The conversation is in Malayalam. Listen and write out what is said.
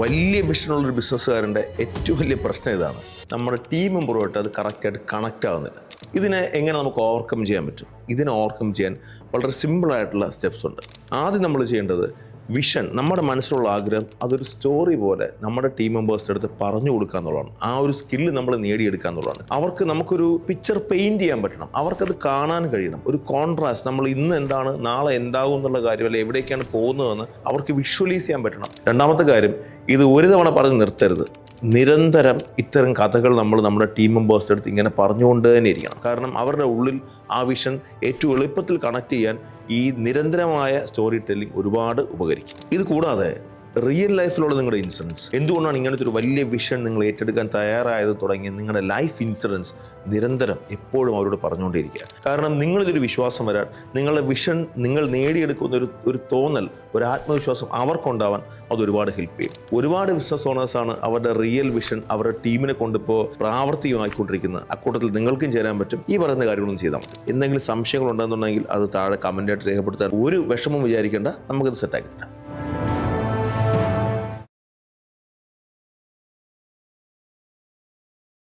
വലിയ വിഷനുള്ളൊരു ബിസിനസ്സുകാരൻ്റെ ഏറ്റവും വലിയ പ്രശ്നം ഇതാണ്. നമ്മുടെ ടീം മെമ്പറുമായിട്ട് അത് കറക്റ്റായിട്ട് കണക്റ്റ് ആവുന്നില്ല. ഇതിനെ എങ്ങനെ നമുക്ക് ഓവർകം ചെയ്യാൻ പറ്റും? ഇതിനെ ഓവർകം ചെയ്യാൻ വളരെ സിമ്പിളായിട്ടുള്ള സ്റ്റെപ്സ് ഉണ്ട്. ആദ്യം നമ്മൾ ചെയ്യേണ്ടത് വിഷൻ, നമ്മുടെ മനസ്സിലുള്ള ആഗ്രഹം അതൊരു സ്റ്റോറി പോലെ നമ്മുടെ ടീം മെമ്പേഴ്സിൻ്റെ അടുത്ത് പറഞ്ഞു കൊടുക്കുക എന്നുള്ളതാണ്. ആ ഒരു സ്കില്ല് നമ്മൾ നേടിയെടുക്കുക എന്നുള്ളതാണ്. അവർക്ക് നമുക്കൊരു പിക്ചർ പെയിൻറ്റ് ചെയ്യാൻ പറ്റണം, അവർക്കത് കാണാൻ കഴിയണം. ഒരു കോൺട്രാസ്റ്റ്, നമ്മൾ ഇന്ന് എന്താണ് നാളെ എന്താകും എന്നുള്ള കാര്യം, അല്ലെ എവിടേക്കാണ് പോകുന്നതെന്ന് അവർക്ക് വിഷ്വലൈസ് ചെയ്യാൻ പറ്റണം. രണ്ടാമത്തെ കാര്യം, ഇത് ഒരു തവണ പറഞ്ഞ് നിർത്തരുത്. നിരന്തരം ഇത്തരം കഥകൾ നമ്മൾ നമ്മുടെ ടീം മെമ്പേഴ്സിൻ്റെ അടുത്ത് ഇങ്ങനെ പറഞ്ഞുകൊണ്ട് തന്നെ ഇരിക്കണം. കാരണം അവരുടെ ഉള്ളിൽ ആ വിഷൻ ഏറ്റവും എളുപ്പത്തിൽ കണക്ട് ചെയ്യാൻ ഈ നിരന്തരമായ സ്റ്റോറി ടെല്ലിംഗ് ഒരുപാട് ഉപകരിക്കും. ഇത് കൂടാതെ റിയൽ ലൈഫിലുള്ള നിങ്ങളുടെ ഇൻസിഡൻസ്, എന്തുകൊണ്ടാണ് ഇങ്ങനത്തെ ഒരു വലിയ വിഷൻ നിങ്ങൾ ഏറ്റെടുക്കാൻ തയ്യാറായത് തുടങ്ങി നിങ്ങളുടെ ലൈഫ് ഇൻസിഡൻസ് നിരന്തരം എപ്പോഴും അവരോട് പറഞ്ഞുകൊണ്ടിരിക്കുക. കാരണം നിങ്ങളിതൊരു വിശ്വാസം വരാൻ, നിങ്ങളുടെ വിഷൻ നിങ്ങൾ നേടിയെടുക്കുന്ന ഒരു തോന്നൽ, ഒരു ആത്മവിശ്വാസം അവർക്കുണ്ടാവാൻ അത് ഒരുപാട് ഹെൽപ്പ് ചെയ്യും. ഒരുപാട് ബിസിനസ് ഓണേഴ്സാണ് അവരുടെ റിയൽ വിഷൻ അവരുടെ ടീമിനെ കൊണ്ടിപ്പോൾ പ്രാവർത്തികമായിക്കൊണ്ടിരിക്കുന്നത്. അക്കൂട്ടത്തിൽ നിങ്ങൾക്കും ചേരാൻ പറ്റും. ഈ പറയുന്ന കാര്യങ്ങളൊന്നും ചെയ്താൽ മതി. എന്തെങ്കിലും സംശയങ്ങൾ ഉണ്ടെന്നുണ്ടെങ്കിൽ അത് താഴെ കമൻ്റായിട്ട് രേഖപ്പെടുത്താൻ ഒരു വിഷമം വിചാരിക്കേണ്ട, നമുക്കത് സെറ്റാക്കി തരാം.